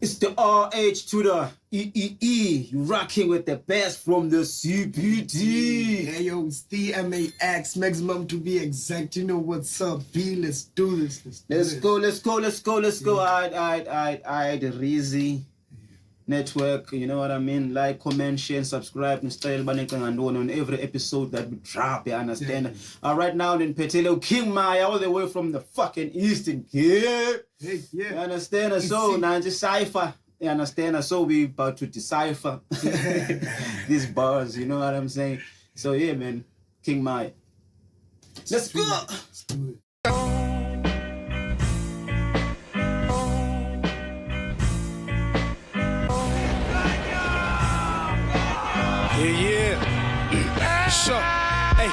It's the RH to the EEE. You rocking with the best from the CPT. Hey yo, it's the MAX, maximum to be exact. You know what's up, B? Let's do this. Let's go. Alright, the Rizzy network, you know what I mean? Like, comment, share, and subscribe, and style on every episode that we drop, you understand? Right now in Petelo, King Maya, all the way from the fucking Eastern Cape. Hey, yeah. You understand? So now just cipher. You understand? So we about to decipher these bars, you know what I'm saying? So yeah, man, King Maya. Let's go. Let's do it. Yeah. Sure. Hey,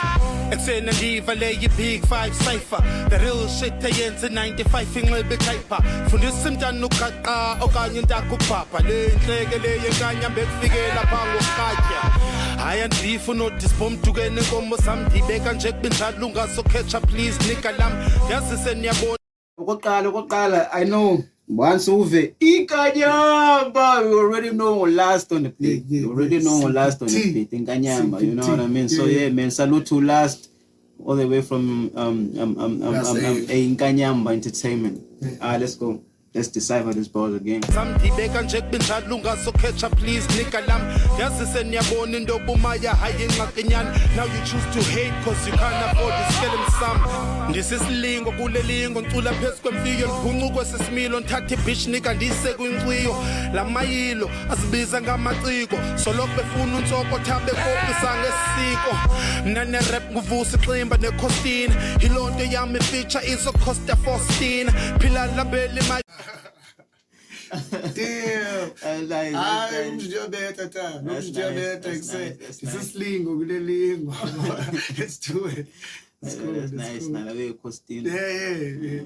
it's in the diva lay big 5 cipher. The real shit ayenza 95 inxibe typer. Fundisa umntana ugaqa okanye intaka upapa. Le inhleke le yenkanya bekufike lapha ngokhatya. Hayi andifuna nodisbomb dukene inkomo sami ndibeka nje kubinjalo ungaso catch up please nika lam. Yazi seniyabona. Okoqala, I know. Once over, Ikanyamba, we already know last on the plate. You already know last on the plate. Ikanyamba, you know what I mean? So yeah, man, salute to last all the way from Ikanyamba Entertainment. Alright, let's go. Let's decipher this ball again. Samdibeka nje kubinjalo ungaso catch up please nika lam. Yazi seniyabona into bumaya hayi enqakenyana. Now you choose to hate cause you can't afford to scale him some. Ndisisilingo kulelingo ncula phezu kwemfiyo libhuncu kwesisimilo nthathe ibitch nika ndise kwinkciyo lamayilo asibiza ngamaciko soloko befuna untsoko thabe kopisa ngesiko mna nerap nguvusa iximba nekhostina yilonto yami feature izocosta 14 phila labeli my Damn. Hayi umjobeta ta. Umjobeta kusay. Isislingo kulelingo. Let's do it. That's nice. Now we costing. Yeah.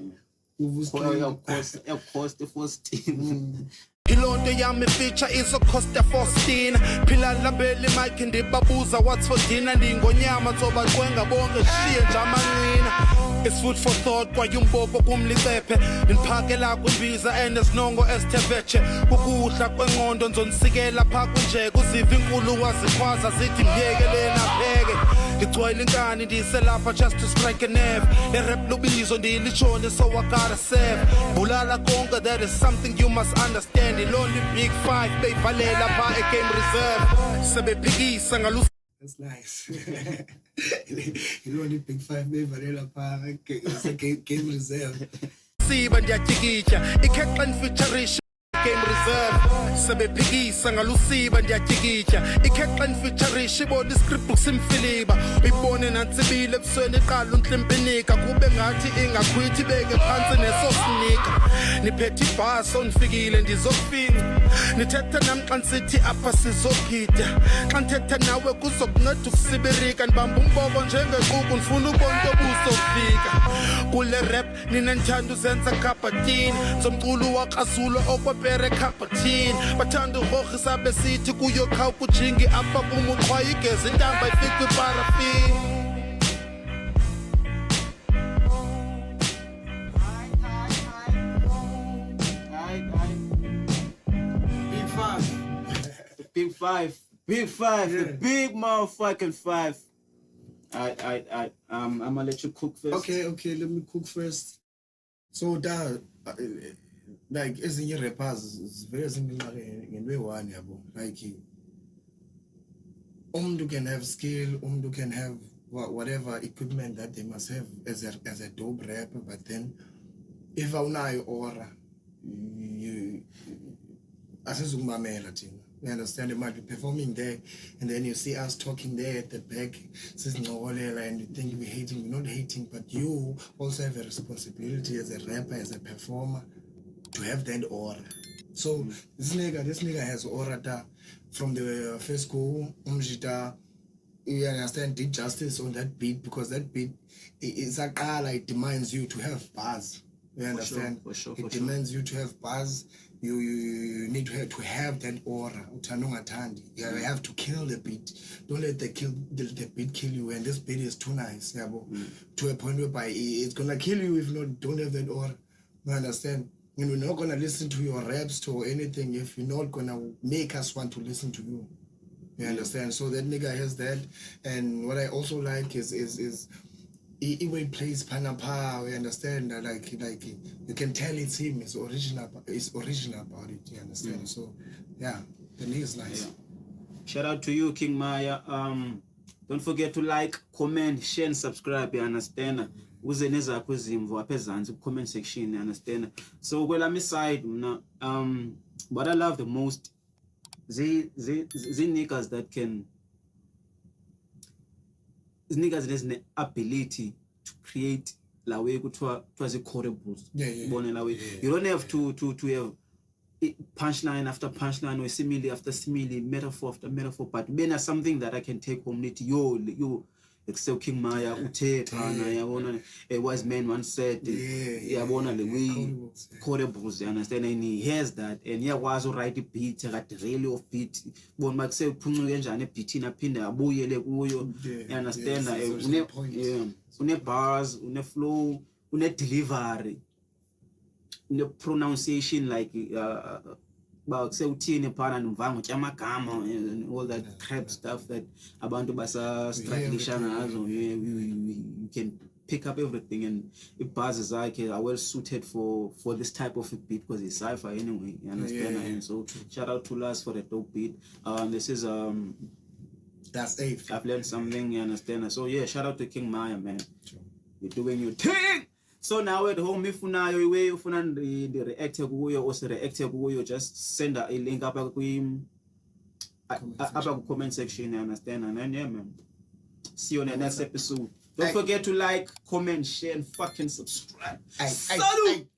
Cost 14. Ilonto yami feature izocosta 14 phila labeli mic ndibabuza what's for dinner ndingonyama zoba qwenga bonke shiye nje amanqina. It's food for thought kwayumbobo kumlicephe niphakela kwimbiza enesinongo esiteveche ukudla kwengqondo nzonisikela pha kunje kuziva inkulu wazikhwaza zithi myekelena pheke ngicwayile inkani ndiselapha just to strike a nerve le rap lubizo ndilishone so I gotta save bulala konke that is something you must understand ilonly big 5 beyivalela pha eGame Reserve sebephikisa ngalu. That's nice. You only pick 5 Vanilla Park, Game Reserve. Siba ndiyajikitya ikhexa nifeaturisha Game Reserve sebephikisa ngalusiba ndiyajikitya ikhexa nifeaturisha ibona iscript book simfiliba uyibone nantsibile ebusweni iqala untlimpinika kube ngathi ingakhwithi beke phansi nesosinika niphethe ibhaso nifikile ndizofika nithetha nami xa nisithi apha sizophida xa nithetha nawe kuzokunceda ukusibirika nibamba umboko njengequku ndifuna ubonke obuzofika kule rap nina nithanda uzenza kabhatini zomculo wakazulo okwepere kabhatini bathanda urhorhisa besithi kuyoqha ukujingi apha kum uqhwaya igezi intamba ifika kwiparafini. Big five, Yeah. the big motherfucking 5. I'm gonna let you cook first. Okay, let me cook first. So that like ezinye rappers very similar in way one yabo. Like umuntu can have skill, umuntu can have whatever equipment that they must have as a dope rapper, but then if awunayo aura you asizungimamela thina. You understand? It might be performing there, and then you see us talking there at the back, and you think we're hating. We're not hating, but you also have a responsibility as a rapper, as a performer, to have that aura. So this nigga has aura from the first go. You understand? Did justice on that beat because that beat is a car like demands you to have bars. You understand? For sure. It demands you to have bars. You need to have that aura. You have to kill the beat. Don't let the beat kill you. And this beat is too nice, to a point whereby it's gonna kill you if you don't have that aura. You understand? And we're not gonna listen to your raps or anything if you're not gonna make us want to listen to you. You understand? So that nigga has that. And what I also like is he plays Panapa. You understand that like you can tell it's him. It's original about it. You understand? So yeah, the nigga's nice. Yeah. Shout out to you, King Maya. Don't forget to like, comment, share, and subscribe. You understand? Uze nezakho izimvo apha ezantsi comment section. You understand? So kwelami side mna what I love the most the niggas that can niggas that has the ability to create la way kuthiwa zi-chorables. Bona la way. You don't have to have punchline after punchline or simile after simile, metaphor after metaphor, but bena something that I can take home. Yo except King Maya uthe khana yabona a wise man once said yabona le way chorables, you understand, and he has that, and yakwazi write a beat at really of beat bona makuse uphuncuke kanjani beat aphinde abuyele kuyo, you understand, une bars, une flow, une delivery, the pronunciation, like about say uthini phana nomvango tyamagama and all that crap stuff that abantu basa strugglisha ngazo. You can pick up everything, and it buzzes like are well suited for this type of a beat because it's sci-fi anyway, you understand. And so shout out to Lars for the dope beat. This is that's it. I've learned something, you understand. So yeah, shout out to King Maya, man. You're doing your thing. So now at home, if unayo iwe ufuna the react kuyo or react kuyo, just send a link up ku comment section, you understand. And then yeah, man, see you on the next episode. Don't forget to like, comment, share, and fucking subscribe. Salute.